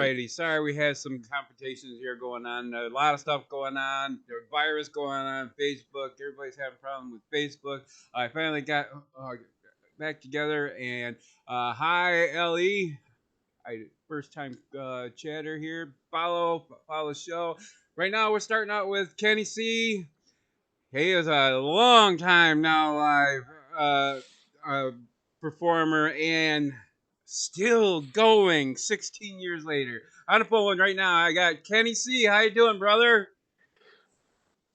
righty. Sorry, we had some complications here going on. A lot of stuff going on. There's virus going on Facebook. Everybody's having a problem with Facebook. I finally got back together and hi, Le. First time chatter here. Follow the show. Right now, we're starting out with Kenny C. He is a long time now live uh, uh, performer and still going 16 years later. On the phone right now, I got Kenny C. How you doing, brother?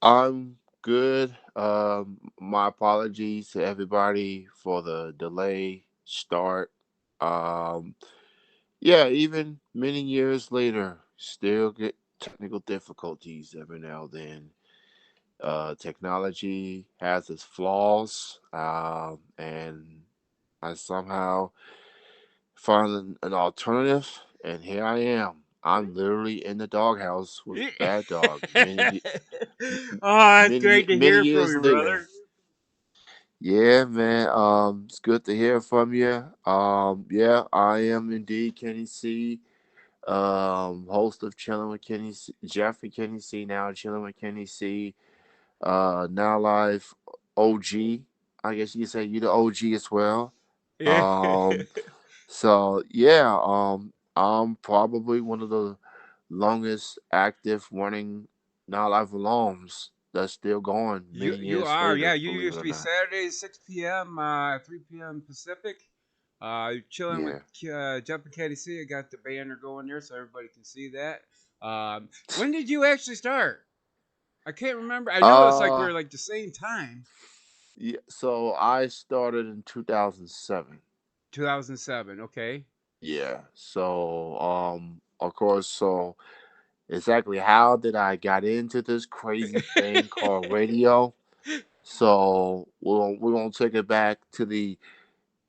I'm good. My apologies to everybody for the delay start. Um, yeah, even many years later, still get technical difficulties every now and then. Technology has its flaws, and I somehow found an alternative, and here I am. I'm literally in the doghouse with Baddog Oh, it's many great to many hear from years you, later. brother. Yeah, man. It's good to hear from you. Yeah, I am indeed Kenny C. Host of Chilling with Kenny C. Jeffrey Kenny C. Now Chilling with Kenny C. Now live OG. I guess you could say you the OG as well. Yeah. Um, so yeah. I'm probably one of the longest active running Now Live alums that's still going you many you years are, yeah. later. You Believe it used to or be not. Saturdays 6 p.m., 3 p.m. Pacific. You're chilling with Yeah. Jeff and Katie C. I got the banner going there so everybody can see that. When did you actually start? I can't remember. I know it's like we Uh, are like the same time. yeah, so I started in 2007. 2007. Okay. Yeah. So, of course, so exactly how did I got into this crazy thing called radio? So we're gonna take it back to the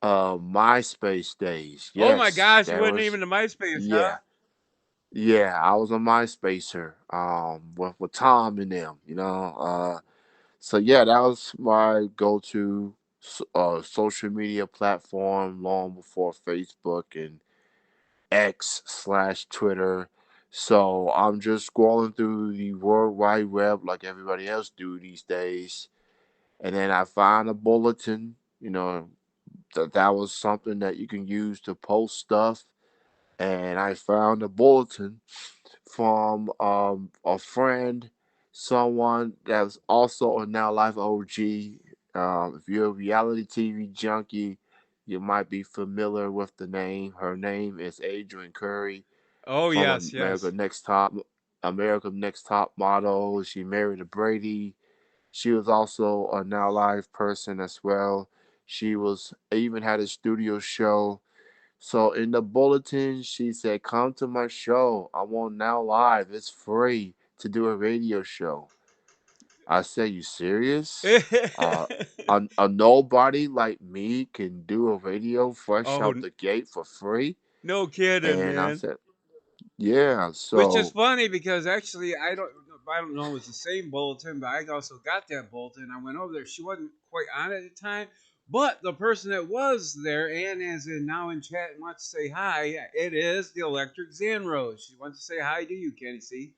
MySpace days. Oh my Yes, gosh, you there wasn't was. even to MySpace, huh? Yeah, yeah, I was a MySpacer. With Tom and them. So yeah, that was my go-to social media platform long before Facebook and X/Twitter. So I'm just scrolling through the World Wide Web like everybody else do these days, and then I find a bulletin. That was something that you can use to post stuff, and I found a bulletin from a friend, someone that's also a Now Life OG. If you're a reality TV junkie, you might be familiar with the name. Her name is Adrian Curry Oh from yes, yes. America Next Top Model. She married a Brady. She was also a Now Live person as well. She was even had a studio show. So in the bulletin, she said, "Come to my show. I'm on Now Live. It's free to do a radio show." I said, "You serious? Uh, a nobody like me can do a radio fresh Oh, out the gate for free?" no kidding, And I man. said, "Yeah." Which is So, funny because actually I don't know if it was the same bulletin, but I also got that bulletin. I went over there. She wasn't quite on at the time, but the person that was there and is in now in chat and wants to say hi, it is the Electric Zanrose. She wants to say hi to you, Kenny C.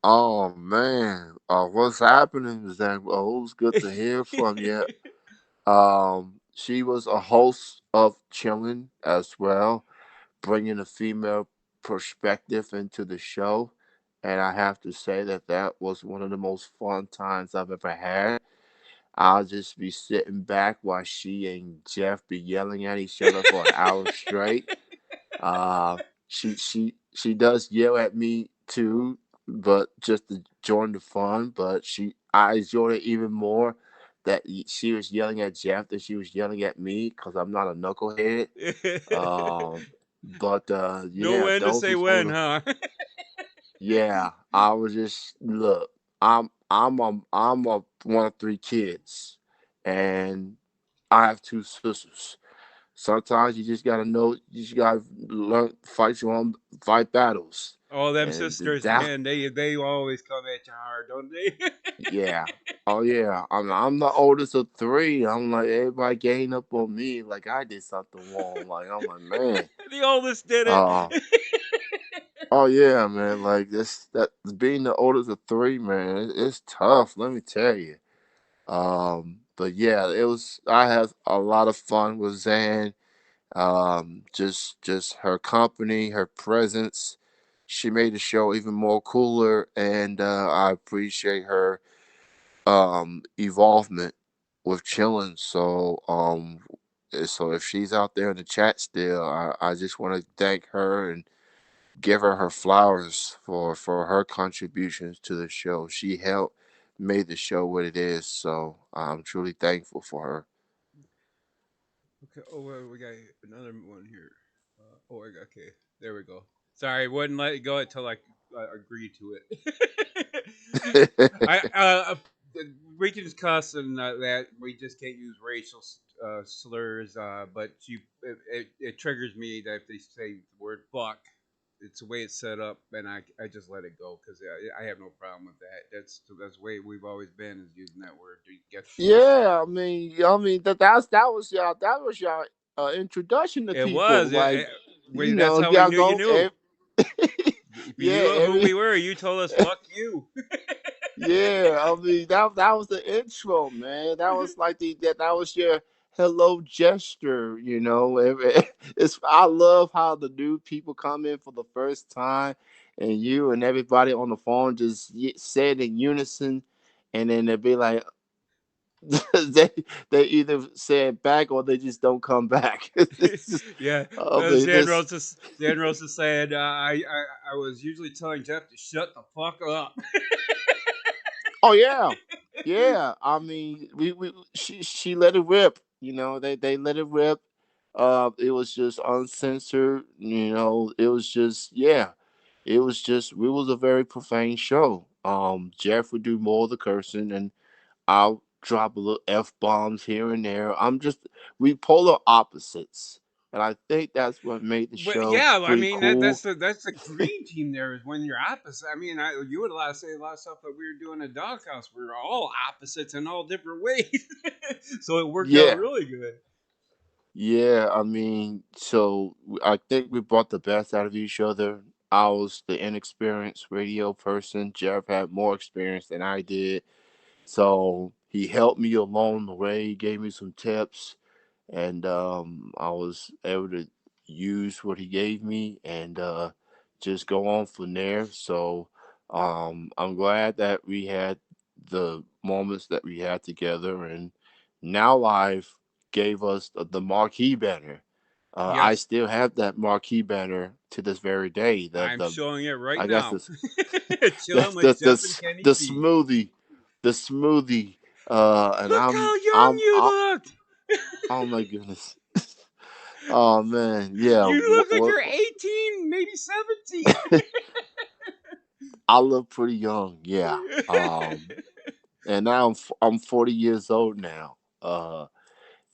oh man, what's happening is that it was good to hear from you. She was a host of Chillin' as well, bringing a female perspective into the show. And I have to say that that was one of the most fun times I've ever had. I'll just be sitting back while she and Jeff be yelling at each other for an hour straight. Uh, she does yell at me too, but just to join the fun. But I enjoyed it even more that she was yelling at Jeff than she was yelling at me because I'm not a knucklehead. Um, but No yeah, when to those say was one of when, the. huh? Yeah, I was just look. I'm a one of three kids, and I have two sisters. Sometimes you just gotta know. You just gotta learn fight your own fight battles, Oh, them and sisters, that man, they always come at you hard, don't they? yeah. Oh yeah, I'm the oldest of three. I'm like everybody gang up on me like I did something wrong. Like I'm like man, The oldest did uh, it. Oh yeah, man. Like this, that being the oldest of three, man, it's tough. Let me tell you. But yeah, it was. I had a lot of fun with Zan. Just her company, her presence. She made the show even more cooler, and I appreciate her evolvement with chilling. So if she's out there in the chat still, I just want to thank her and give her her flowers for her contributions to the show. She helped made the show what it is. So I'm truly thankful for her. Okay. Oh, well, we got another one here. Okay. There we go. Sorry, wouldn't let it go until I agreed to it. I we can just cuss and that we just can't use racial slurs. But it triggers me that if they say the word fuck, it's the way it's set up, and I just let it go because I have no problem with that. That's the way we've always been is using that word to get. Yeah, that was your introduction to It people. was. Like, That's how we y'all knew you go, knew. If you yeah, knew who we were, you told us "fuck you." yeah. That was the intro, man. That was like that was your hello gesture. It's I love how the new people come in for the first time, and you and everybody on the phone just said in unison, and then they'll be like, they they either say it back or they just don't come back. It's just, Yeah, I mean, this. Zan Rose is saying I was usually telling Jeff to shut the fuck up. Oh yeah, yeah. I mean, we she let it rip. They let it rip. It was just uncensored. It was just yeah. It was just we was a very profane show. Jeff would do more of the cursing, and I'll drop a little f bombs here and there. We polar opposites, and I think that's what made the But show yeah, I pretty mean cool. that's the dream team. There is when you're opposite. I mean, you would say a lot of stuff that we were doing at Doghouse. We were all opposites in all different ways, so it worked out Yeah, really good. yeah. I mean, I think we brought the best out of each other. I was the inexperienced radio person. Jeff had more experience than I did, so he helped me along the way. He gave me some tips, and I was able to use what he gave me and just go on from there. So I'm glad that we had the moments that we had together, and Now Live gave us the marquee banner. I Yes, still have that marquee banner to this very day. I'm showing it right I guess now. this Chilling with Jeff and Kenny the P. smoothie, the smoothie, and Look how young you look. oh my goodness. Oh man, yeah. You look like you're 18, maybe 17. I look pretty young, yeah. And now I'm 40 years old now.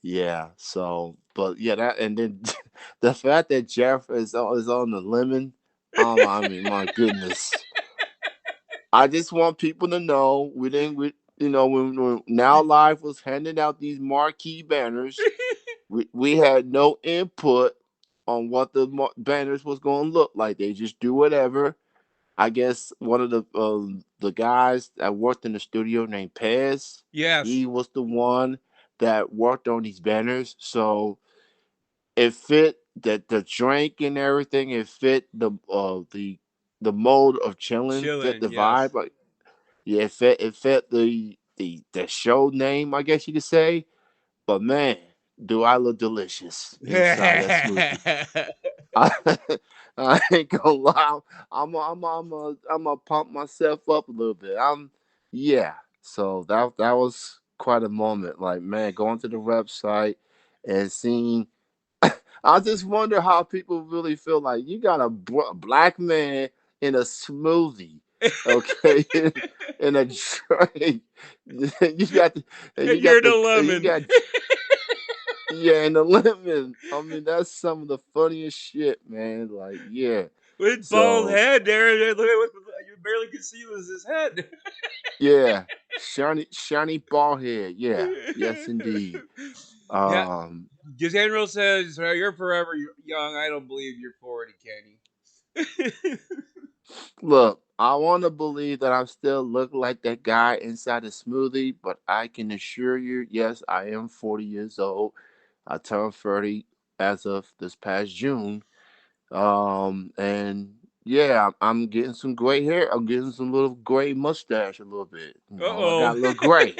Yeah. So, but yeah, that and then the fact that Jeff is on the lemon. I mean, my goodness. I just want people to know we didn't. When Now Live was handing out these marquee banners, we had no input on what the banners was going to look like. They just do whatever. I guess one of the guys that worked in the studio named Pez, Yes, he was the one that worked on these banners. So it fit the drink and everything. It fit the mode of chilling, fit chilling. the Yes. vibe. Like, yeah, it fit the show name, I guess you could say. But man, do I look delicious inside that smoothie. I, I ain't gonna lie. I'm gonna pump myself up a little bit. Yeah. So that was quite a moment. Like, man, going to the website and seeing. I just wonder how people really feel like you got a black man in a smoothie, okay, in a drink. you got the, and And you're the you lemon. got yeah, and the lemon. I mean, that's some of the funniest shit, man. Like, yeah. With bald So, head there. You barely could see was his head. yeah, shiny bald head. Yeah, yes, indeed. Yeah. Um, General says, "You're forever young. I don't believe you're 40, Kenny." Look, I want to believe that I'm still look like that guy inside the smoothie, but I can assure you, yes, I am 40 years old. I turned 30 as of this past June. And yeah, I'm getting some gray hair. I'm getting some little gray mustache a little bit. I got Uh-oh. a little gray.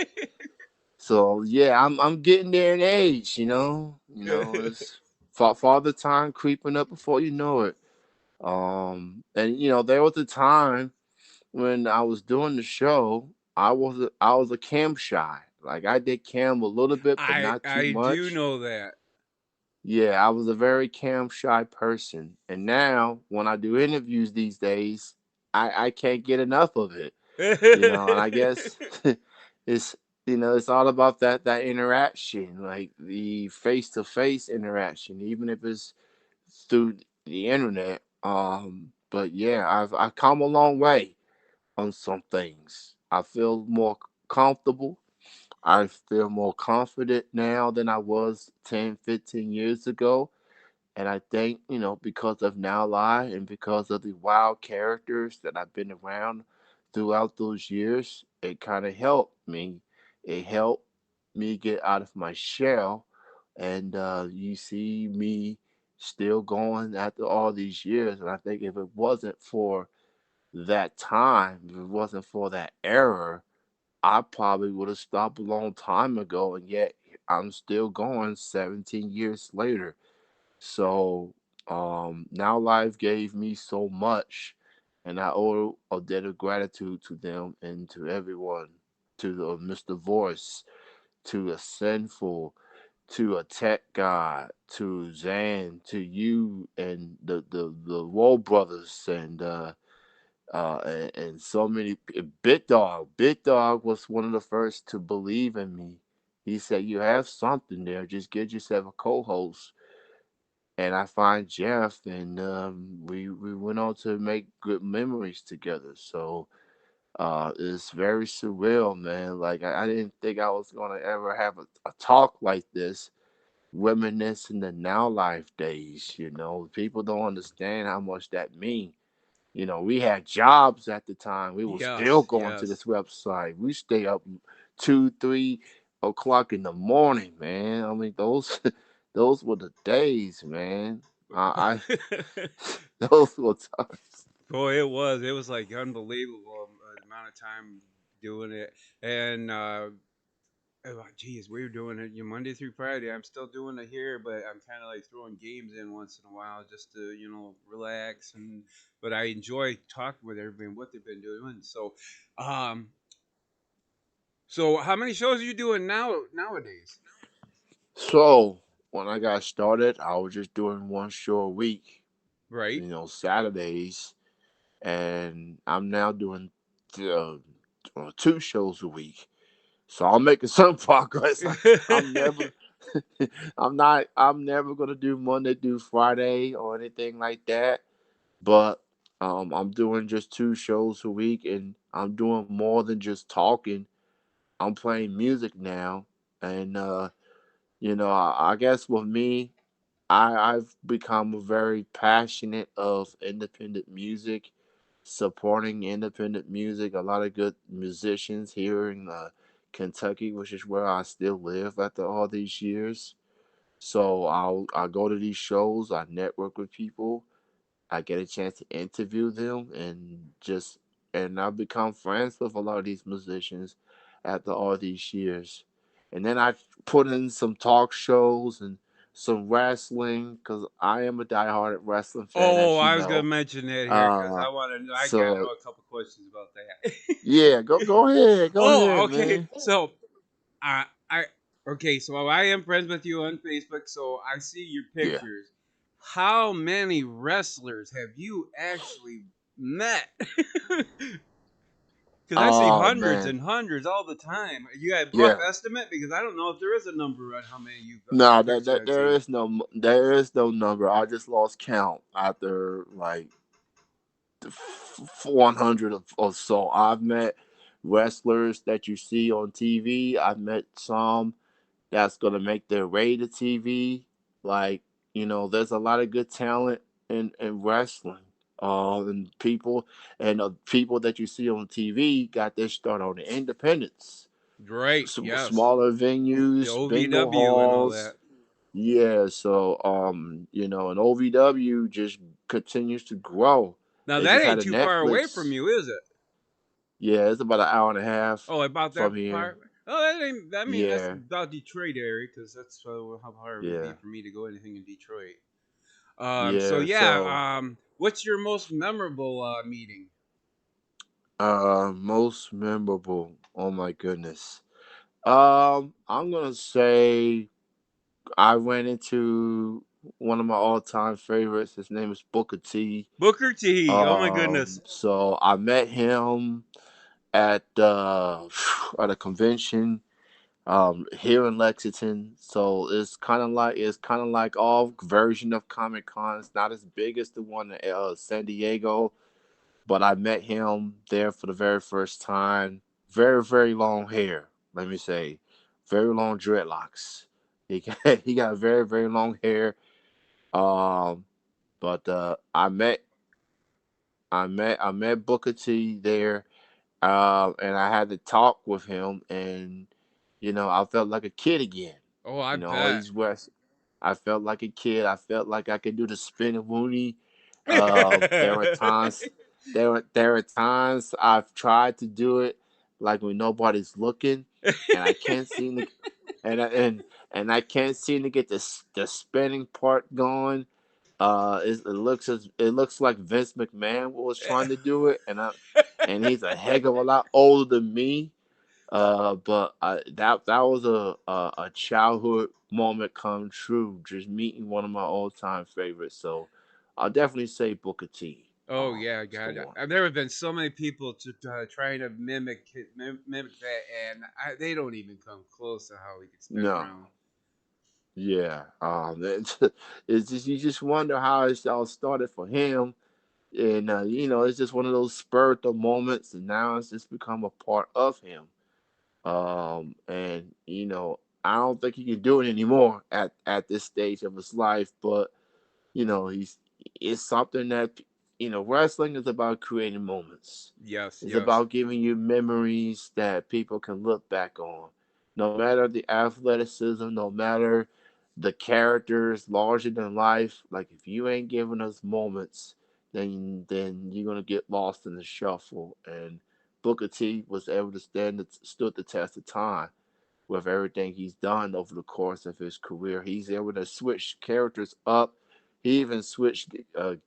So yeah, I'm getting there in age. It's father time creeping up before you know it. And there was a time when I was doing the show, I was a cam shy. Like I did cam a little bit, but I not too I do much. know that. Yeah, I was a very cam shy person, and now when I do interviews these days, I can't get enough of it. And I guess it's it's all about that interaction, like the face to face interaction, even if it's through the internet. But yeah, I've come a long way on some things. I feel more comfortable. I feel more confident now than I was 10, 15 years ago. And I think, because of Now Live and because of the wild characters that I've been around throughout those years, it kind of helped me. It helped me get out of my shell. And you see me still going after all these years. And I think if it wasn't for that time, if it wasn't for that era, I probably would have stopped a long time ago. And yet I'm still going 17 years later. So Now Life gave me so much, and I owe a debt of gratitude to them and to everyone, to the Mr. Voice, to a Sinful, to a Tech God, to Zan, to you, and the Wool Brothers, and so many. Big Dog, Big Dog was one of the first to believe in me. He said, "You have something there. Just get yourself a co-host." And I find Jeff, and we went on to make good memories together. So it's very surreal, man. Like I didn't think I was gonna ever have a talk like this, reminiscing the Now Life days. People don't understand how much that means. We had jobs at the time. We were still Yes, going to this yes. website. We stay up 2, 3 o'clock in the morning, man. I mean, those those were the days, man. I those were times. Boy, it was like unbelievable the amount of time doing it. And geez, we were doing it Monday through Friday. I'm still doing it here, but I'm kind of like throwing games in once in a while just to relax. And but I enjoy talking with everybody and what they've been doing. Um, so how many shows are you doing nowadays? So when I got started, I was just doing one show a week. Right. Saturdays, and I'm now doing uh, 2 shows a week. So I'm making some progress. I'm never, I'm never gonna do Monday through Friday or anything like that. But I'm doing just 2 shows a week, and I'm doing more than just talking. I'm playing music now, and I guess with me, I've become very passionate of independent music, supporting independent music. A lot of good musicians here in Kentucky, which is where I still live after all these years. So I go to these shows, I network with people, I get a chance to interview them, and I've become friends with a lot of these musicians after all these years. And then I put in some talk shows and some wrestling because I am a diehard wrestling fan, Oh, as you I was gonna know. mention that here because Uh, I want to. I gotta so know a couple questions about that. yeah, go Oh, ahead, okay. man. I okay. So I am friends with you on Facebook, so I see your Yeah. pictures. How many wrestlers have you actually met? Because I see Oh hundreds man. and hundreds all the time. You got a rough Yeah. estimate because I don't know if there is a number on how many No, pictures I've there seen. is no number. I just lost count after like 100 or so. I've met wrestlers that you see on TV. I've met some that's gonna make their way to TV. Like there's a lot of good talent in wrestling. And people that you see on TV got their start on the independents, Right. Yes. smaller The venues, bingo OVW and all halls. that. Yeah, so and OVW just continues to grow. Now They that just had ain't a too far away from Netflix. you, is it? Yeah, it's about an hour and a half Oh, about from that here. part. Oh, that ain't. I mean, that's Yeah, about Detroit area because that's how hard it would be yeah, for me to go anything in Detroit. So yeah. So, yeah. What's your most memorable meeting? most memorable. Oh my goodness. I'm gonna say I went into one of my all-time favorites. His name is Booker T. Booker T. Oh my goodness. So I met him at at a convention here in Lexington. So it's kind of like all version of Comic Con. It's not as big as the one in San Diego, but I met him there for the very first time. Very very long hair. Let me say, very long dreadlocks. He got very very long hair. Um, but I met Booker T there, and I had to talk with him, and I felt like a kid again. Oh, I All bet. these West, I felt like a kid. I felt like I could do the spin and Woonie. There were times, there were times I've tried to do it, like when nobody's looking, and I can't seem to, and I can't seem to get the spinning part going. It looks like Vince McMahon was trying to do it, and he's a heck of a lot older than me. But that was a childhood moment come true, just meeting one of my all time favorites. So I'll definitely say Booker T. Oh yeah, Is the God. one. There have been so many people to trying to mimic that, and they don't even come close to how he could spin No, around. yeah. It's just you just wonder how it all started for him, and it's just one of those spur of moments, and now it's just become a part of him. And I don't think he can do it anymore at this stage of his life, but he's it's something that wrestling is about creating moments. Yes, It's yes. about giving you memories that people can look back on. No matter the athleticism, no matter the characters larger than life, like if you ain't giving us moments, then you're gonna get lost in the shuffle. And Booker T was able to stood the test of time with everything he's done over the course of his career. He's able to switch characters up. He even switched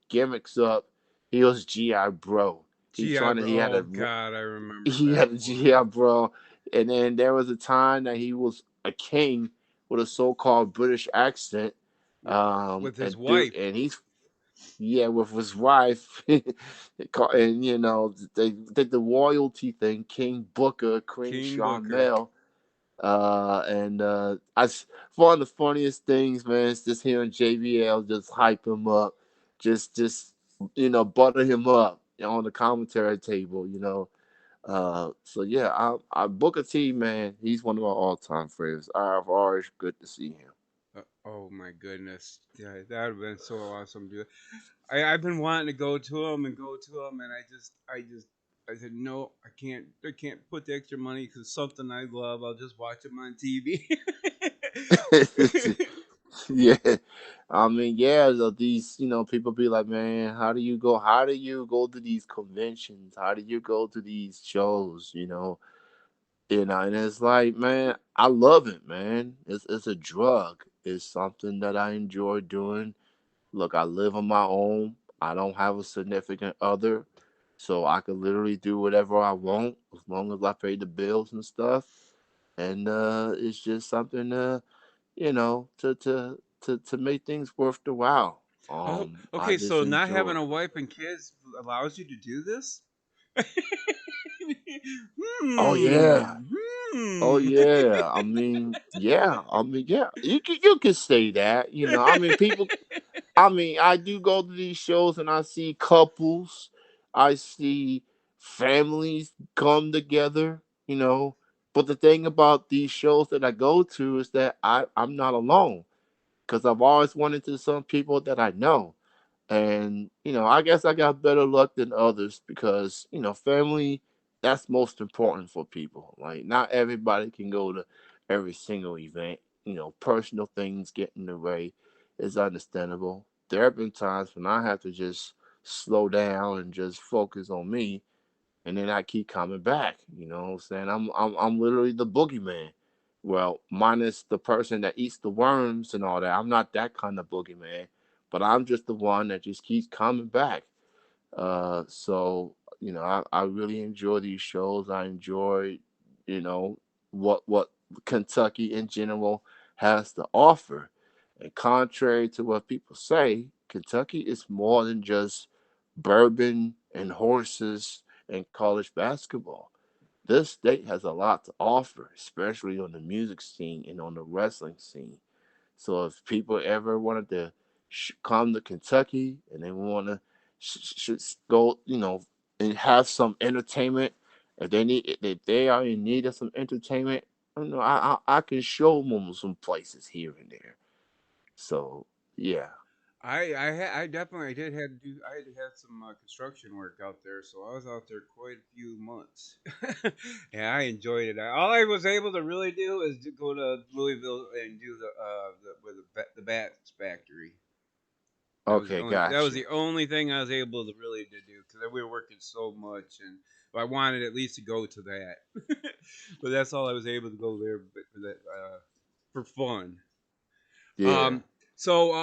gimmicks up. He was GI Bro. GI. He had Oh a God, I remember he that had a one GI Bro, and then there was a time that he was a king with a so-called British accent, with his and through wife, and he's yeah with his wife, and they did the royalty thing, King Booker, Queen King Booker. Charmel. One of the funniest things, man, is just hearing JBL just hype him up, just butter him up on the commentary table. So yeah, I Booker T, man, he's one of my all time favorites. I've always good to see him. Oh my goodness, yeah, that would have been so awesome, dude. I've been wanting to go to him and go to him, and I said no, I can't. I can't put the extra money because something I love. I'll just watch him on TV. Yeah, I mean, yeah, these people be like, man, how do you go to these conventions? How do you go to these shows? And it's like, man, I love it, man. It's a drug. It's something that I enjoy doing. Look, I live on my own. I don't have a significant other, so I can literally do whatever I want as long as I pay the bills and stuff. And it's just something to make things worth the while. Oh, I okay, just so not enjoy. having a wife and kids allows you to do this? Oh yeah. hmm. Oh Hmm. yeah. I mean, yeah. You can say that. I mean, people. I mean, I do go to these shows and I see couples. I see families come together. But the thing about these shows that I go to is that I'm not alone because I've always wanted to some people that I know. And, I guess I got better luck than others because, family, that's most important for people. Like, not everybody can go to every single event. Personal things get in the way is understandable. There have been times when I have to just slow down and just focus on me, and then I keep coming back. You know what I'm saying? I'm literally the boogeyman. Well, minus the person that eats the worms and all that. I'm not that kind of boogeyman, but I'm just the one that just keeps coming back. So I really enjoy these shows. I enjoy, you know, what Kentucky in general has to offer. And contrary to what people say, Kentucky is more than just bourbon and horses and college basketball. This state has a lot to offer, especially on the music scene and on the wrestling scene. So if people ever wanted to come to Kentucky and they want to go, and have some entertainment, if they are in need of some entertainment, I can show them some places here and there. So yeah, I definitely did had to do I had to have some construction work out there, so I was out there quite a few months, and I enjoyed it. All I was able to really do is to go to Louisville and do the Bats factory. okay, That was gotcha. the only thing I was able to really to do because we were working so much, and I wanted at least to go to that. But that's all I was able to go there for that for fun. Yeah, Um, so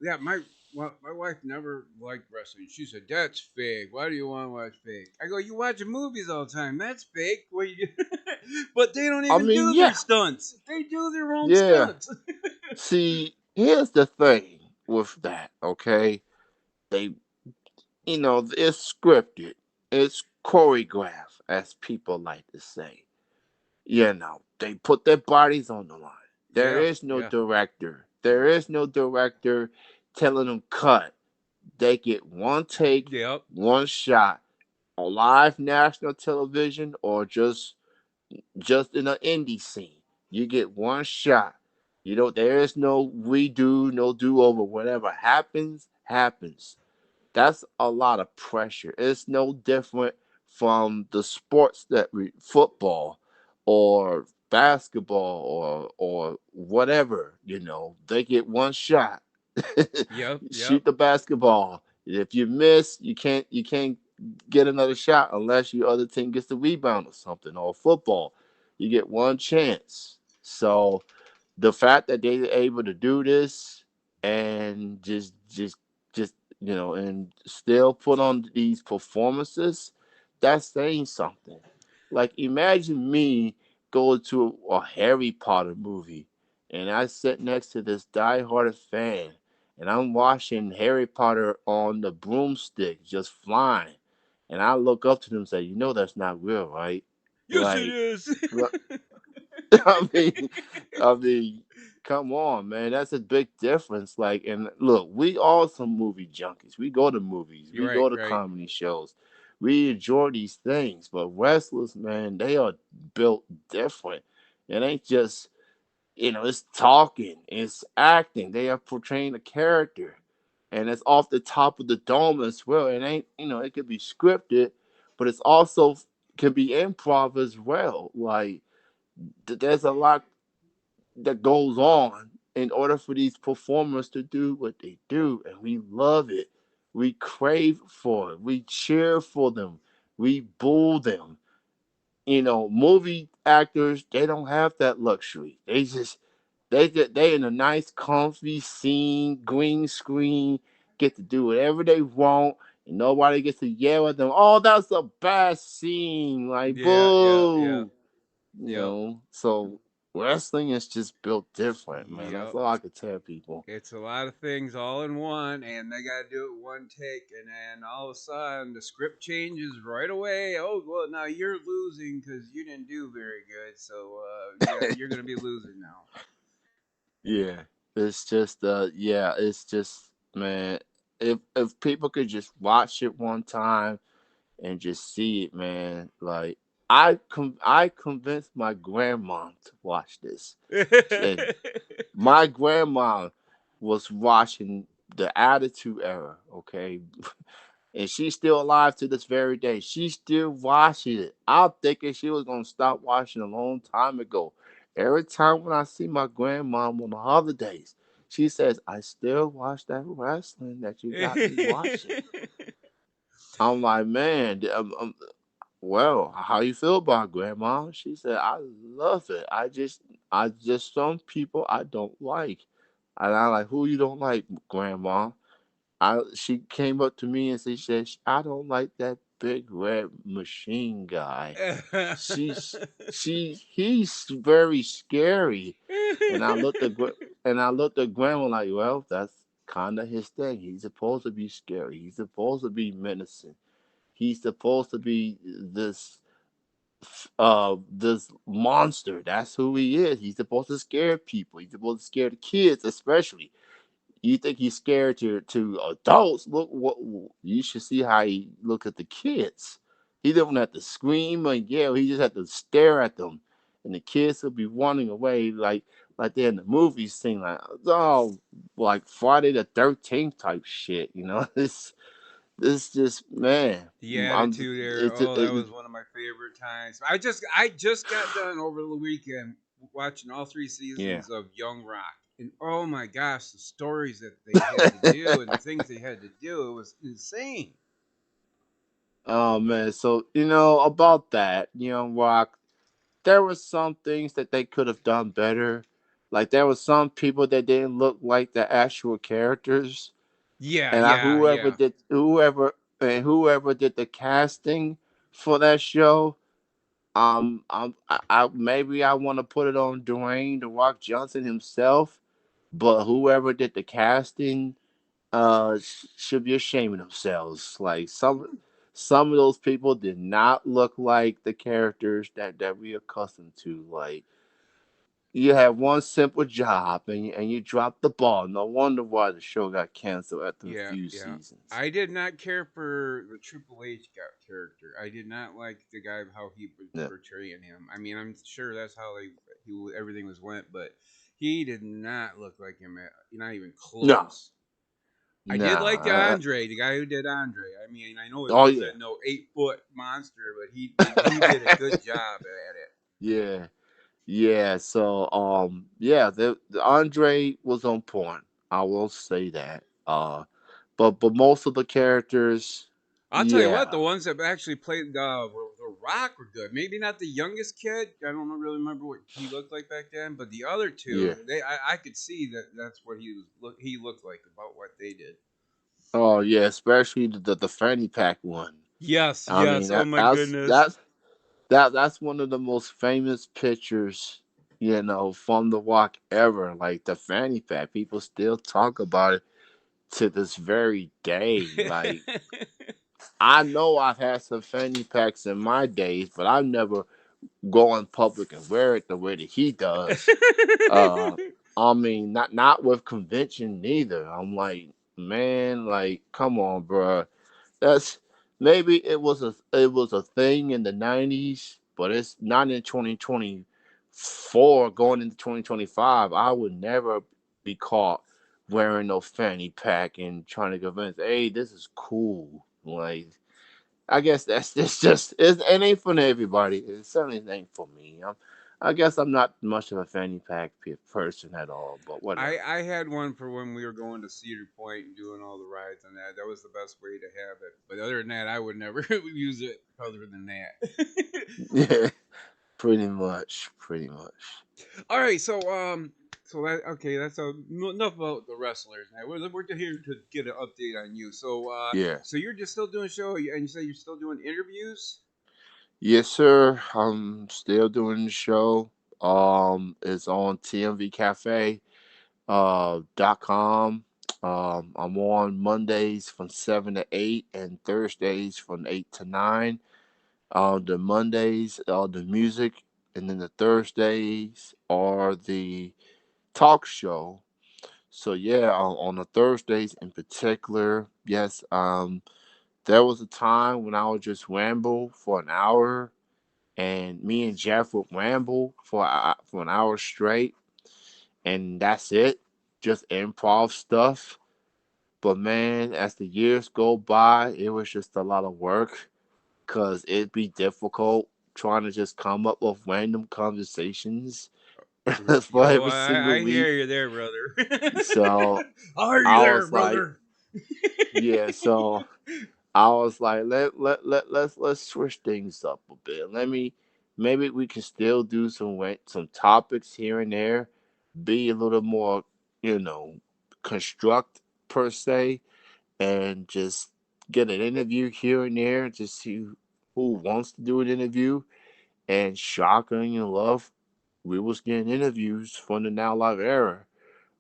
yeah, my wife never liked wrestling. She said that's fake. Why do you want to watch fake? I go, you watching movies all the time. That's fake. What you? But they don't I even mean, do their yeah, stunts. They do their own yeah. stunts. See, here's the thing with that. Okay, they it's scripted, it's choreographed, as people like to say. They put their bodies on the line. There Yeah, is no yeah, director. There is no director telling them cut. They get one take, yep, one shot on live national television or just in an indie scene. You get one shot. There is no redo, no do over. Whatever happens, happens. That's a lot of pressure. It's no different from the sports that football or basketball or whatever. They get one shot. yep, yep, Shoot the basketball. If you miss, you can't get another shot unless your other team gets the rebound or something. Or football, you get one chance. So the fact that they are able to do this and just and still put on these performances, that's saying something. Like, imagine me going to a Harry Potter movie and I sit next to this diehard fan and I'm watching Harry Potter on the broomstick just flying, and I look up to them and say, that's not real, right? yes, it Like, is. I mean, I mean, come on, man. That's a big difference. Like, and look, we all some movie junkies. We go to movies. You're We right, go to right. comedy shows. We enjoy these things. But wrestlers, man, they are built different. It ain't just, it's talking, it's acting. They are portraying a character. And it's off the top of the dome as well. It ain't, it could be scripted, but it's also can be improv as well. Like, there's a lot that goes on in order for these performers to do what they do, and we love it. We crave for it. We cheer for them. We boo them. Movie actors, they don't have that luxury. They in a nice comfy scene, green screen, get to do whatever they want, and nobody gets to yell at them, oh, that's a bad scene, like, Yeah, yeah, yeah, boo. yep, So wrestling is just built different, man. That's yep. all I could tell people. It's a lot of things all in one, and they got to do it one take, and then all of a sudden the script changes right away. Oh, well, now you're losing because you didn't do very good, so you're gonna be losing now. Yeah, it's just, man. If people could just watch it one time and just see it, man. Like, I convinced my grandma to watch this, and my grandma was watching. the Attitude Era. Okay, and she's still alive to this very day. She still watches it. I'm thinking she was gonna stop watching a long time ago. Every time when I see my grandmom on the holidays, she says, "I still watch that wrestling that you got me watching." I'm like, man, well, how you feel about it, Grandma? She said, I love it. I just some people I don't like, and I like who you don't like, Grandma. She came up to me and said, I don't like that big red machine guy. She's he's very scary. And I looked at Grandma like, well, that's kind of his thing. He's supposed to be scary. He's supposed to be menacing. He's supposed to be this monster. That's who he is. He's supposed to scare people. He's supposed to scare the kids, especially. You think he's scared to adults? Look, what you should see how he look at the kids. He don't have to scream and yell. He just have to stare at them, and the kids will be running away like they're in the movie scene, like oh, like Friday the 13th type shit. You know, this just man. The I'm Attitude Era. it's Oh, that was one of my favorite times. I just got done over the weekend watching all three yeah. seasons of Young Rock, and oh my gosh, the stories that they had to do and the things they had to do, it was insane. Oh man, so about that, Rock. There were some things that they could have done better. Like there were some people that didn't look like the actual characters, Yeah, and yeah, yeah. whoever did the casting for that show. Maybe I want to put it on Dwayne the Rock Johnson himself, but whoever did the casting should be ashamed of themselves. Like some of those people did not look like the characters that we accustomed to. Like you had one simple job and you dropped the ball. No wonder why the show got canceled after a Yeah, few yeah. seasons. I did not care for the Triple H character. I did not like the guy how he was No, portraying him. I mean, I'm sure that's how everything was went, but he did not look like him. Not even no, close. I did like the nah. Andre, the guy who did Andre. I mean, I know it Oh yeah, wasn't no 8 foot monster, but he did a good job at it. yeah, yeah. So yeah, the Andre was on point. I will say that. But most of the characters, I'll tell you what, yeah, the ones that actually played the Rock were good. Maybe not the youngest kid. I don't really remember what he looked like back then, but the other yeah. two, I could see that that's what he looked like about what they did. Oh yeah, especially the fanny pack one. Yes, I mean yes. Oh my goodness. that's one of the most famous pictures, from the walk ever. Like the fanny pack, people still talk about it to this very day. Like I know I've had some fanny packs in my days, but I never go in public and wear it the way that he does. Uh, I mean, not with convention neither. I'm like, man, like, come on, bro. That's maybe it was a thing in the '90s, but it's not in 2024. Going into 2025, I would never be caught wearing no fanny pack and trying to convince, hey, this is cool. Like, I guess it ain't for everybody. It certainly ain't for me. I guess I'm not much of a fanny pack person at all. But I whatever. I had one for when we were going to Cedar Point and doing all the rides on that. That was the best way to have it. But other than that, I would never use it. Other than that. Yeah, pretty much, pretty much. All right, so that okay. That's enough about the wrestlers. Now we're here to get an update on you. Yeah. So you're just still doing show, and you say you're still doing interviews. Yes, sir. I'm still doing the show. It's on TMVcafe .com. I'm on Mondays from 7 to 8 and Thursdays from 8 to 9. The Mondays are the music, and then the Thursdays are the talk show. So yeah, on the Thursdays in particular, yes. There was a time when I would just ramble for an hour, and me and Jeff would ramble for an hour straight, and that's it. Just improv stuff. But man, as the years go by, it was just a lot of work because it'd be difficult trying to just come up with random conversations for Yo, every I single hear week. you there, brother. So I hear you I there, was like, brother. yeah, so I was like, let's switch things up a bit. Maybe we can still do some topics here and there, be a little more, you know, construct per se, and just get an interview here and there to see who wants to do an interview. And shocking enough, we was getting interviews from the Now Live era.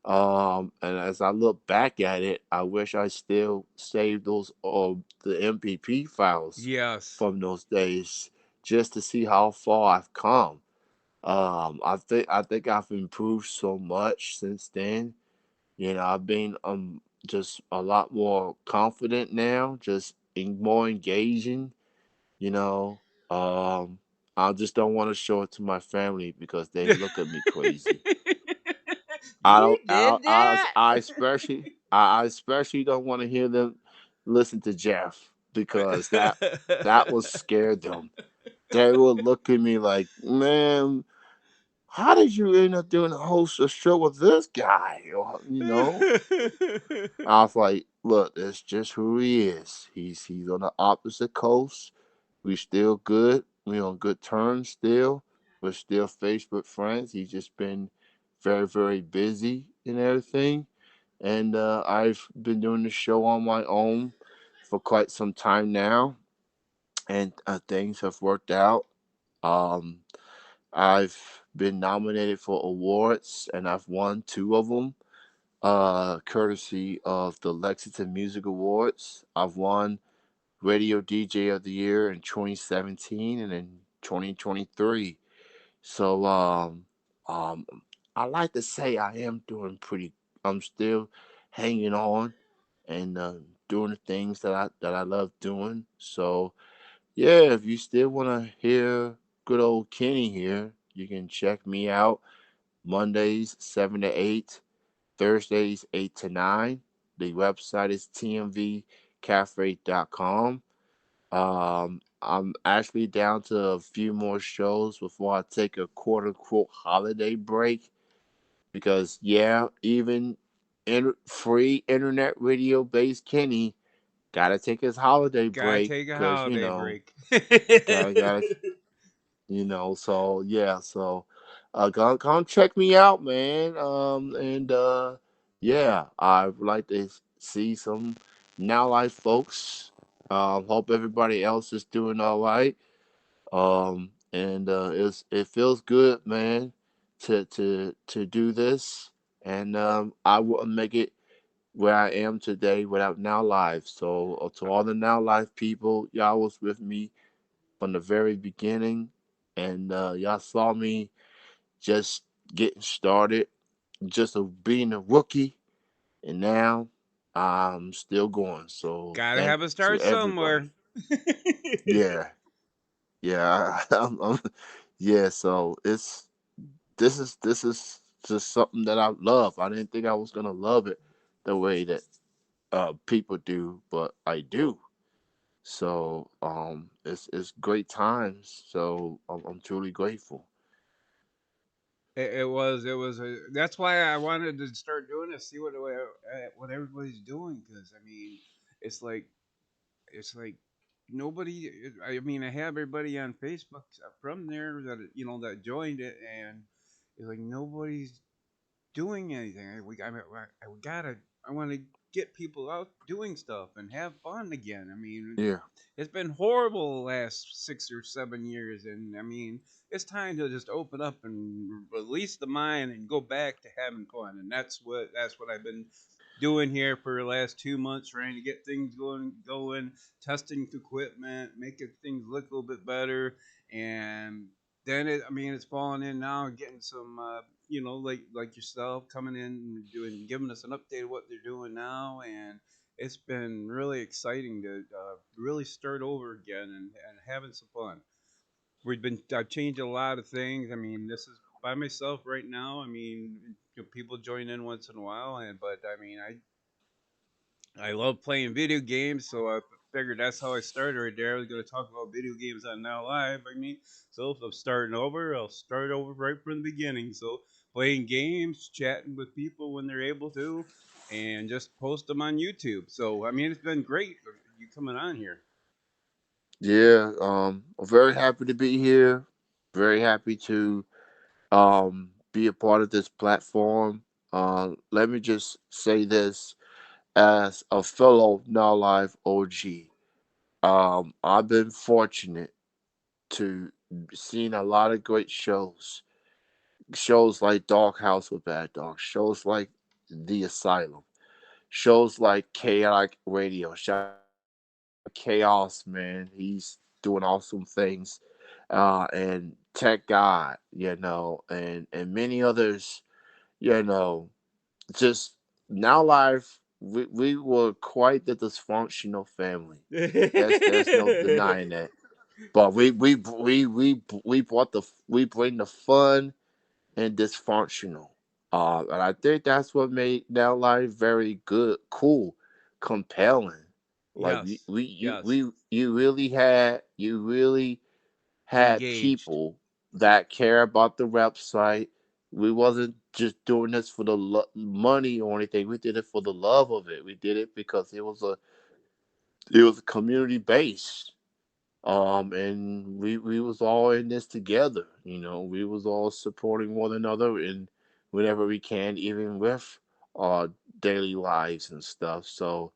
And as I look back at it, I wish I still saved those the MPP files Yes. from those days just to see how far I've come. I think I've improved so much since then. You know, I've been just a lot more confident now, just more engaging. You know, um, I just don't want to show it to my family because they look at me crazy. I You don't. did that? I especially don't want to hear them listen to Jeff because that will scare them. They will look at me like, man, how did you end up doing a host a show with this guy? Or, you know, I was like, look, that's just who he is. He's on the opposite coast. We still good. We on good terms still. We're still Facebook friends. He's just been very, very busy and everything. And I've been doing the show on my own for quite some time now, and things have worked out. Um, I've been nominated for awards, and I've won two of them, courtesy of the Lexington Music Awards. I've won Radio DJ of the Year in 2017 and in 2023. So um, I like to say I am doing pretty. I'm still hanging on and doing the things that I love doing. So yeah, if you still want to hear good old Kenny here, you can check me out Mondays 7 to 8, Thursdays 8 to 9. The website is tmvcafe.com. I'm actually down to a few more shows before I take a quote unquote holiday break because yeah, even free internet radio based Kenny gotta take his holiday Gotta break take a because holiday break. gotta so yeah, so come check me out, man. And yeah, I would like to see some Now Life folks. Hope everybody else is doing all right. And it feels good, man, to do this. And I wouldn't make it where I am today without Now Live. So to all the Now Live people, y'all was with me from the very beginning, and y'all saw me just getting started, just being a rookie, and now I'm still going. So Gotta thank have a you to start somewhere. everybody. Yeah, yeah, yeah. So this is just something that I love. I didn't think I was gonna love it the way that people do, but I do. So it's great times. So I'm truly grateful. It was that's why I wanted to start doing it, see what everybody's doing, because I mean, it's like it's like nobody. I mean, I have everybody on Facebook from there that that joined it, and it's like nobody's doing anything. We gotta. I want to get people out doing stuff and have fun again. I mean, Yeah, it's been horrible the last 6 or 7 years, and I mean, it's time to just open up and release the mind and go back to having fun. And that's what I've been doing here for the last 2 months, trying to get things going, testing equipment, making things look a little bit better, and then I mean, it's falling in now, getting some, like yourself coming in and giving us an update of what they're doing now, and it's been really exciting to really start over again and having some fun. I've changed a lot of things. I mean, this is by myself right now. I mean, people join in once in a while, but I mean, I love playing video games, so I figured that's how I started right there. I was going to talk about video games on Now Live. I mean, so if I'm starting over, I'll start over right from the beginning. So playing games, chatting with people when they're able to, and just post them on YouTube. So I mean, it's been great you coming on here. Yeah, I'm very happy to be here. Very happy to be a part of this platform. Let me just say this as a fellow Now Live OG. I've been fortunate to seen a lot of great shows. Shows like Doghouse with Bad Dog, shows like The Asylum, shows like Chaotic Radio. Shout out Chaos, man. He's doing awesome things. And Tech God, and many others, you know, just Now Live, we were quite the dysfunctional family. There's no denying that. But we brought we bring the fun and dysfunctional. And I think that's what made Now Life very good, cool, compelling. Like Yes, yes, you really had engaged. people that care about the website. We wasn't just doing this for the money or anything. We did it for the love of it. We did it because it was community based. And we was all in this together. We was all supporting one another and whenever we can, even with our daily lives and stuff. So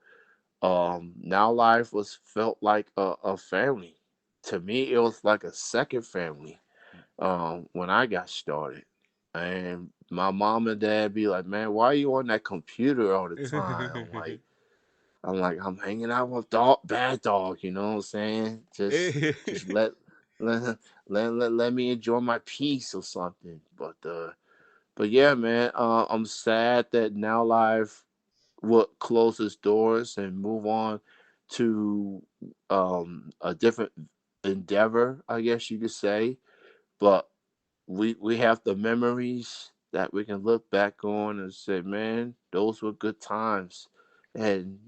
now life was felt like a family. To me, it was like a second family. When I got started, and my mom and dad be like, "Man, why are you on that computer all the time?" I'm like, I'm hanging out with bad dog, you know what I'm saying? Just let let me enjoy my peace or something. But yeah, man, I'm sad that Now Live will close its doors and move on to a different endeavor, I guess you could say. But we have the memories that we can look back on and say, man, those were good times. And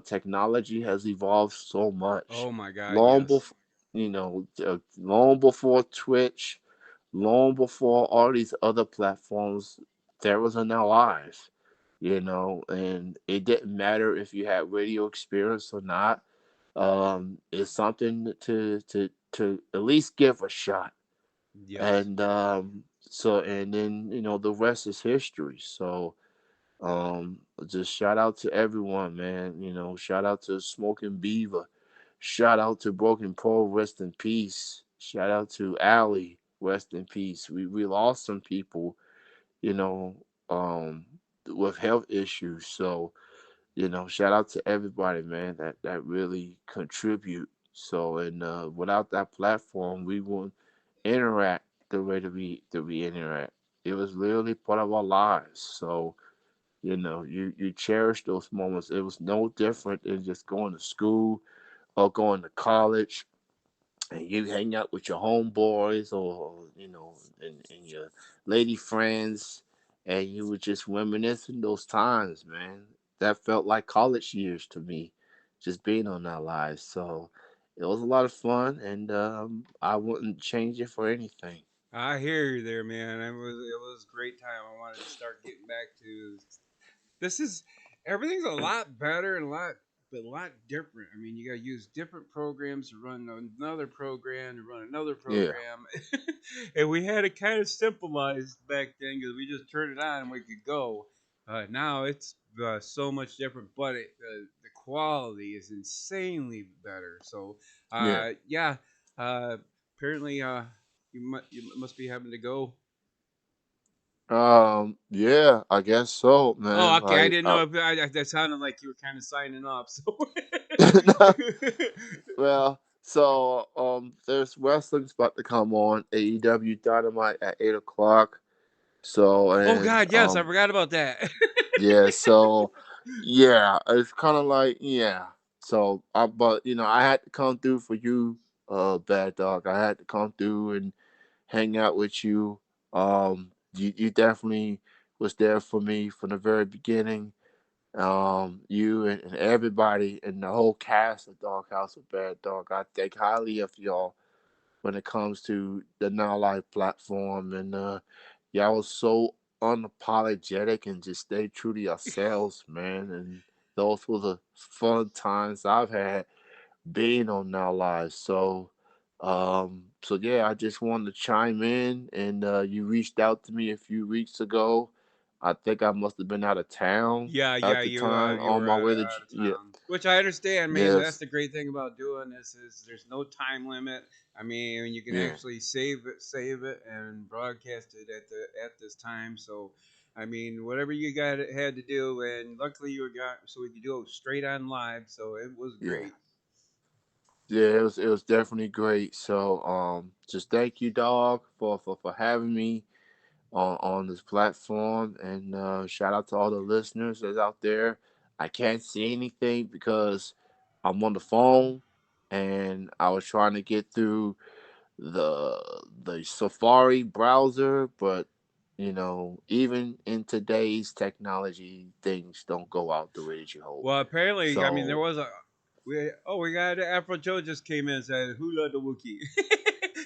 technology has evolved so much. Oh my God, Long yes. before, long before Twitch, long before all these other platforms, there was a Now Live. And it didn't matter if you had radio experience or not. It's something to at least give a shot. Yes. And then the rest is history. So just shout out to everyone, man. Shout out to Smoking Beaver, shout out to Broken Pole, rest in peace. Shout out to Allie, rest in peace. We lost some people, you know um with health issues. So shout out to everybody, man, that really contribute. So, and without that platform, we won't interact the way that we interact. It was literally part of our lives. So, you cherish those moments. It was no different than just going to school or going to college and you hang out with your homeboys or and your lady friends, and you were just reminiscing those times, man. That felt like college years to me, just being on that live. So it was a lot of fun, and I wouldn't change it for anything. I hear you there, man. It was a great time. I wanted to start getting back to this is everything's a lot better and a lot different. I mean, you got to use different programs to run another program to run another Yeah, program, and we had it kind of simplified back then because we just turned it on and we could go. Now it's so much different, but the quality is insanely better. So, yeah. yeah, uh, apparently, you must be having to go. Yeah, I guess so, Oh, man. okay. I Like, didn't know if that sounded like you were kind of signing off. So, well, so there's wrestling's about to come on AEW Dynamite at 8 o'clock. So oh and God, yes, I forgot about that. yeah, so yeah, it's kind of like yeah. So but I had to come through for you, Bad Dog. I had to come through and hang out with you. You definitely was there for me from the very beginning. You and everybody and the whole cast of Doghouse with Bad Dog. I think highly of y'all when it comes to the Now Life platform, and y'all was so unapologetic and just stay true to yourselves, man. And those were the fun times I've had being on Now Live. So yeah, I just wanted to chime in, and you reached out to me a few weeks ago. I think I must have been out of town Yeah, at yeah, the you time you on were my out way of, to out of yeah, town, which I understand. I mean, that's yes, the great thing about doing this is there's no time limit. I mean, you can yeah, actually save it, and broadcast it at this time. So, I mean, whatever you got had to do, and luckily you got so we could do it straight on live. So it was yeah. great. Yeah, it was definitely great. So just thank you, dog, for having me on this platform, and shout out to all the listeners that's out there. I can't see anything because I'm on the phone, and I was trying to get through the Safari browser, but even in today's technology, things don't go out the way that you hope. Well, apparently, I mean, there So was a we got Afro Joe just came in and said, "Who let the Wookiee?"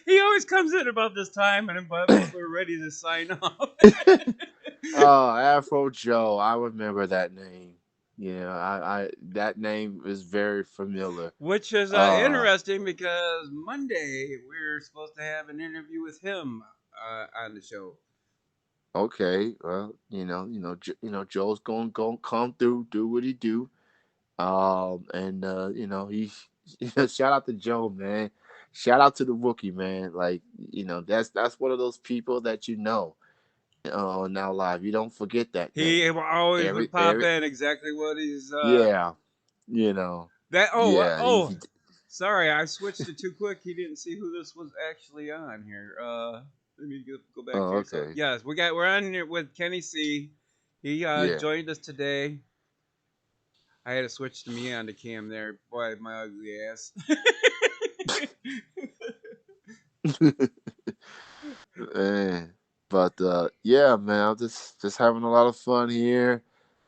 He always comes in about this time, and but we're ready to sign off. Oh, Afro Joe, I remember that name. Yeah, I that name is very familiar. Which is Uh, interesting because Monday we're supposed to have an interview with him on the show. okay, well, Joe's gonna come through, do what he do. And he, shout out to Joe, man. Shout out to the rookie, man. Like, that's one of those people that now live. You don't forget that He name. always Every would pop every in exactly what he's yeah, you know, that. yeah. Oh, sorry, I switched it too quick. He didn't see who this was actually on here. Let me go back Oh, here. So okay. yes, we're on here with Kenny C. He Yeah. joined us today. I had to switch to me on the cam there. Boy, my ugly ass. Man. But yeah, man, I'm just having a lot of fun here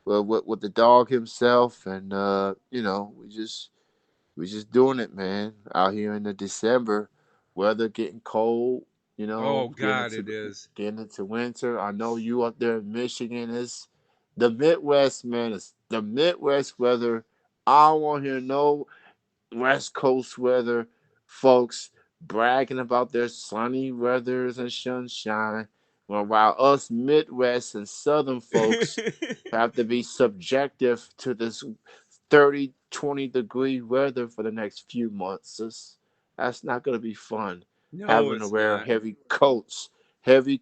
with the dog himself, and we just doing it, man. Out here in the December, weather getting cold, Oh getting God, into it is. winter. I know you up there in Michigan is the Midwest, man. It's the Midwest weather. I don't want to hear no West Coast weather, folks bragging about their sunny weathers and sunshine, while us Midwest and Southern folks have to be subjective to this 30-20 degree weather for the next few months. That's not going to be fun. No, Having to it's wear not. heavy coats, and we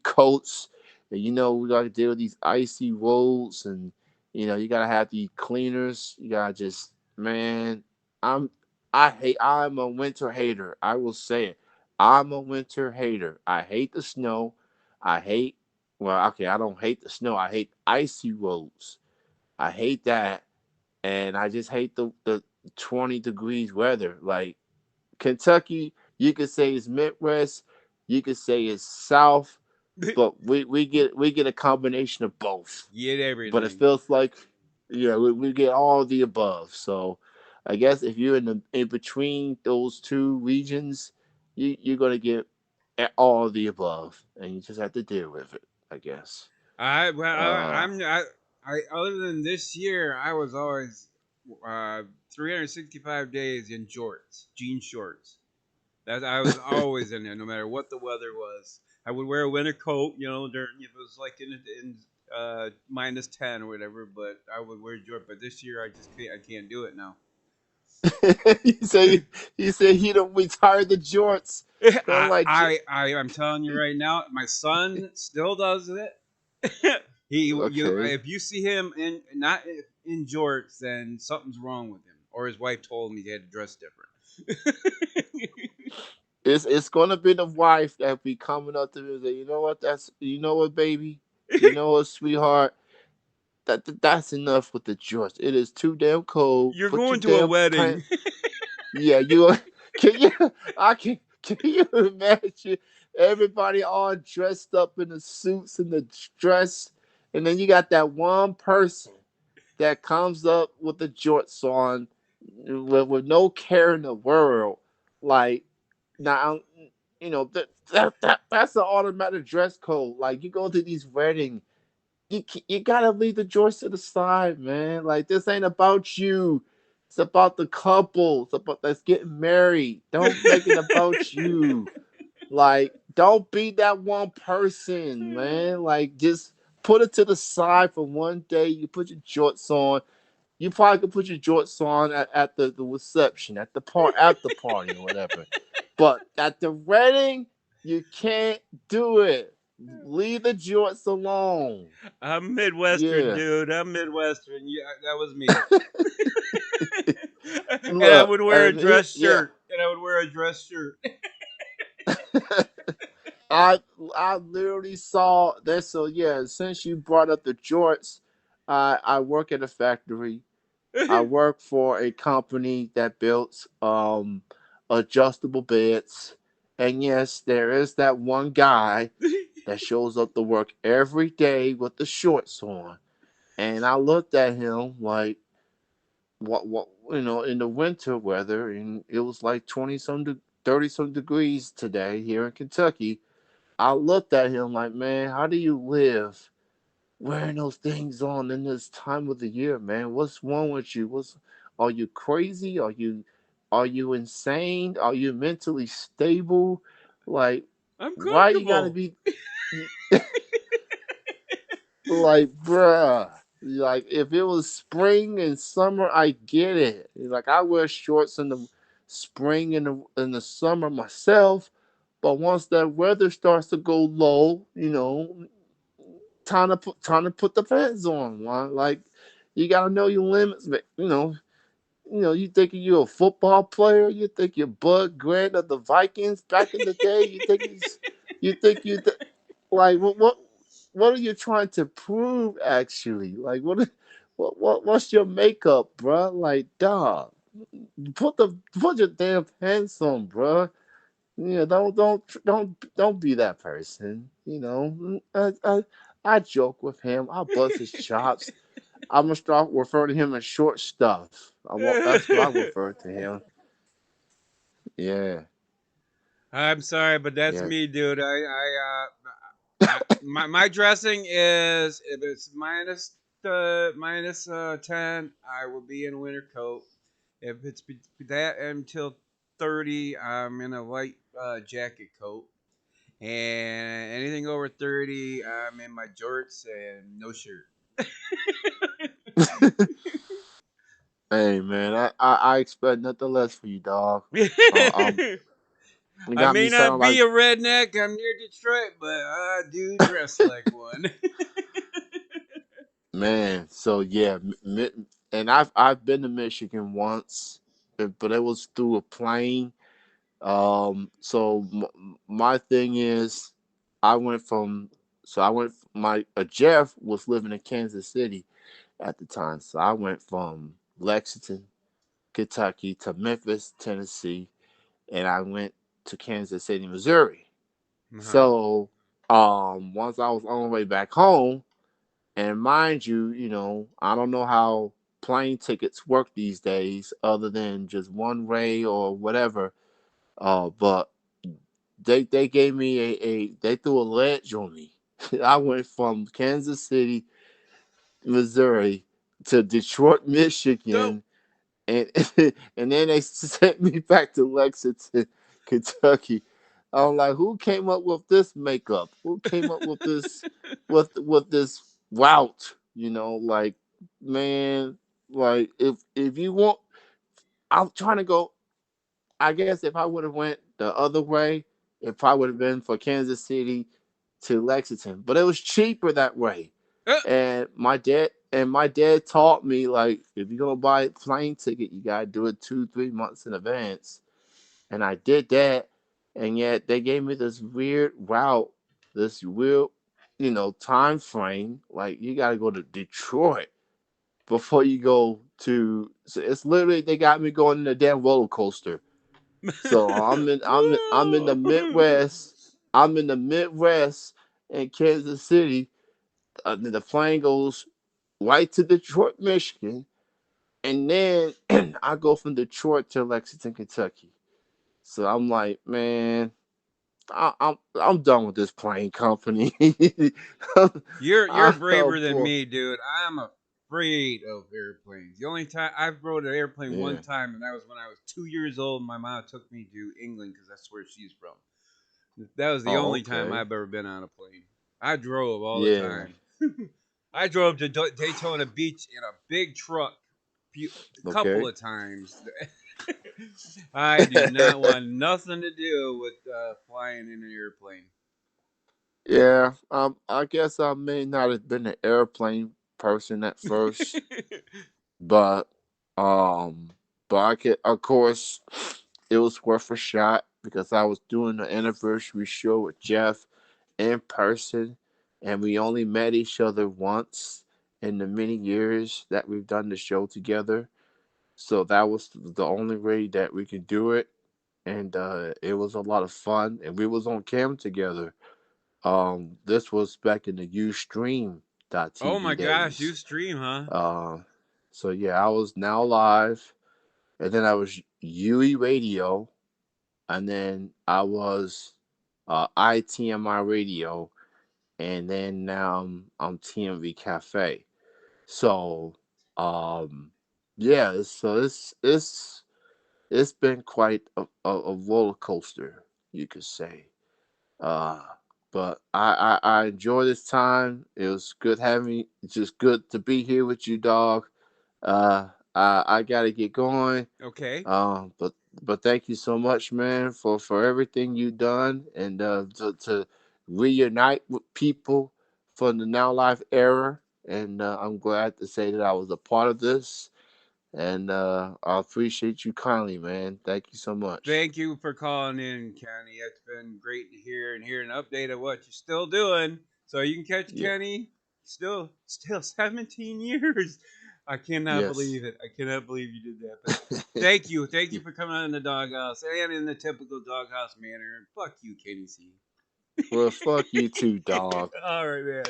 got to deal with these icy roads, and you got to have the cleaners. You got to just, man, I'm I'm a winter hater. I will say it. I'm a winter hater. I hate the snow. I hate well, okay, I don't hate the snow. I hate icy roads. I hate that. And I just hate the 20 degrees weather. Like Kentucky, you could say it's Midwest, you could say it's South, but we get a combination of both. Get But it everything. feels like we get all the above. So I guess if you're in between those two regions, you're gonna get all the above, and you just have to deal with it. I guess. I well, Uh, I other than this year, I was always 365 days in shorts, jean shorts. That I was always in there, no matter what the weather was. I would wear a winter coat, during if it was like in -10 or whatever. But I would wear shorts. But this year, I just can't. I can't do it now. you say you say he don't retire the jorts. Kind of like I'm telling you right now, my son still does it. okay. If you see him in not in jorts, then something's wrong with him, or his wife told him he had to dress different. It's gonna be the wife that be coming up to me and say, you know what, baby, sweetheart, that's enough with the jorts. It is too damn cold. You're Put your going to a damn pants. wedding. Yeah, you can you I can you imagine everybody all dressed up in the suits and the dress, and then you got that one person that comes up with the jorts on with no care in the world. Like now, that's an automatic dress code. Like you go to these weddings, you gotta leave the jorts to the side, man. Like this ain't about you. It's about the couple. It's about that's getting married. Don't make it about you. Like, don't be that one person, man. Like, just put it to the side for one day. You put your jorts on. You probably could put your jorts on at the reception, at the after party or whatever. But at the wedding, you can't do it. Leave the jorts alone. I'm Midwestern, Yeah. dude. I'm Midwestern. Yeah, that was me. And I Look, would wear a and dress yeah. shirt. And I would wear a dress shirt. I literally saw that. So yeah, since you brought up the jorts, I work at a factory. I work for a company that builds adjustable beds. And yes, there is that one guy that shows up to work every day with the shorts on. And I looked at him like what in the winter weather, and it was like 20 some 30 some degrees today here in Kentucky. I looked at him like, man, how do you live wearing those things on in this time of the year, man? What's wrong with you? What's Are you crazy? Are you insane? Are you mentally stable? Like, I'm why you gotta comfortable. be like, bruh? Like, if it was spring and summer, I get it. Like, I wear shorts in the spring and the summer myself, but once that weather starts to go low, time to put the fans on. Man. Like, you gotta know your limits. But you think you a football player? You think you're Bud Grant of the Vikings back in the day? You think like what are you trying to prove actually? Like what's your makeup, bruh? Like, dog, put your damn pants on, bruh. Yeah, don't be that person. I joke with him. I bust his chops. I'm gonna start referring to him as short stuff. That's what I refer to him. Yeah, I'm sorry, but that's yeah. me, dude. My dressing is if it's minus 10, I will be in a winter coat. If it's that until 30, I'm in a light jacket coat. And anything over 30, I'm in my jorts and no shirt. Hey man, I expect nothing less for you, dog. You I got me may sounding not like be a redneck. I'm near Detroit, but I do dress like one. man. So yeah, and I've been to Michigan once, but it was through a plane. So my thing is, I went from so I went my Jeff was living in Kansas City at the time, so I went from Lexington, Kentucky to Memphis, Tennessee, and I went to Kansas City, Missouri. Uh-huh. So once I was on my way back home, and mind you, I don't know how plane tickets work these days, other than just one way or whatever. But they gave me they threw a ledge on me. I went from Kansas City, Missouri to Detroit, Go. Michigan, and and then they sent me back to Lexington, Kentucky. I'm like, who came up with this makeup? Who came up with this this route? Like, man, like if you want, I'm trying to go. I guess if I would have went the other way, it probably would have been for Kansas City to Lexington, but it was cheaper that way. Uh, And my dad taught me, like, if you're gonna buy a plane ticket, you gotta do it 2 3 months in advance. And I did that, and yet they gave me this weird route, this weird, time frame. Like, you gotta go to Detroit before you go to. So it's literally they got me going in a damn roller coaster. So I'm in the Midwest. I'm in the Midwest in Kansas City. The plane goes. right to Detroit, Michigan, and then I go from Detroit to Lexington, Kentucky. So I'm like, man, I'm done with this plane company. You're Oh braver than boy, me, dude. I'm afraid of airplanes. The only time I've rode an airplane one yeah, time, and that was when I was 2 years old. My mom took me to England because that's where she's from. That was the oh only time okay, I've ever been on a plane. I drove all the yeah, time. I drove to Daytona Beach in a big truck a couple okay. of times. I do not want nothing to do with flying in an airplane. Yeah, I guess I may not have been an airplane person at first, but um, but I could, of course, it was worth a shot because I was doing the anniversary show with Jeff in person, and we only met each other once in the many years that we've done the show together. So that was the only way that we could do it, and it was a lot of fun, and we was on cam together. This was back in the Oh my Ustream.tv gosh, you days. stream, huh? Uh, so yeah, I was Now Live, and then I was UE Radio, and then I was ITMI Radio, and then now I'm TMV Cafe. So yeah, so it's been quite a roller coaster, you could say. Uh, but I enjoy this time. It was good having, just good to be here with you, dog. I gotta get going. Okay. But thank you so much, man, for everything you done, and to reunite with people from the Now Life era. And I'm glad to say that I was a part of this. And I appreciate you kindly, man. Thank you so much. Thank you for calling in, Kenny. It's been great to hear and hear an update of what you're still doing. So you can catch Yeah. Kenny still 17 years. I cannot Yes. believe it. I cannot believe you did that. But thank you for coming on the doghouse and in the typical doghouse manner. And fuck you, Kenny C. Well, fuck you too, dog. All right, man.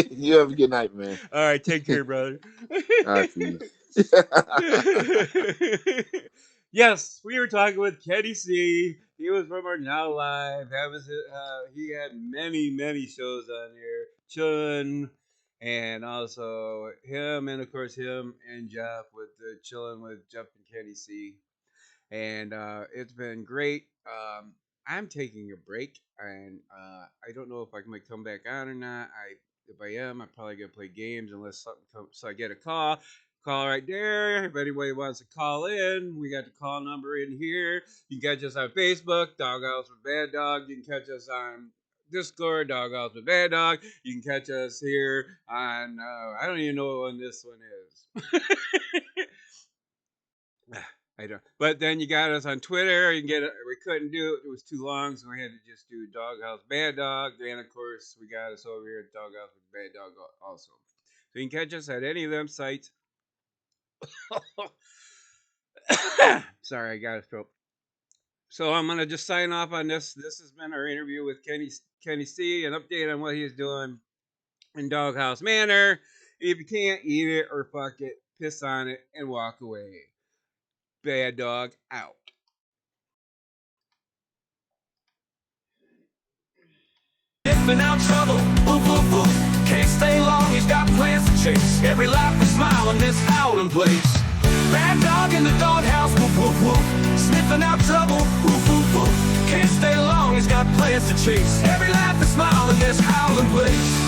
You have a good night, man. All right, take care, brother. All right, peace. Yes, we were talking with Kenny C. He was from our Now Live. That was he had many shows on here. Chillin', and also him, and of course him and Jeff with the Chillin' with Jeff and Kenny C. And it's been great. I'm taking a break, and I don't know if I can come back on or not. If I am, I'm probably gonna play games unless something comes. So I get a call. Call right there. If anybody wants to call in, we got the call number in here. You can catch us on Facebook, Doghouse with Baddog. You can catch us on Discord, Doghouse with Baddog. You can catch us here on I don't even know what one this one is. I don't. But then you got us on Twitter. You can get it. We couldn't do it. It was too long, so we had to just do Doghouse Bad Dog. And of course, we got us over here at Doghouse with Bad Dog also. So you can catch us at any of them sites. Sorry, I got a throat. So I'm gonna just sign off on this. This has been our interview with Kenny C. An update on what he's doing in Doghouse Manor. If you can't eat it or fuck it, piss on it and walk away. Bad Dog out. Dipping out trouble, whoop whoop whoop. Can't stay long, he's got plans to chase. Every laugh and smile in this howling place. Bad dog in the doghouse, whoop whoop whoop. Sniffing out trouble, whoop whoop whoop. Can't stay long, he's got plans to chase. Every laugh and smile in this howling place.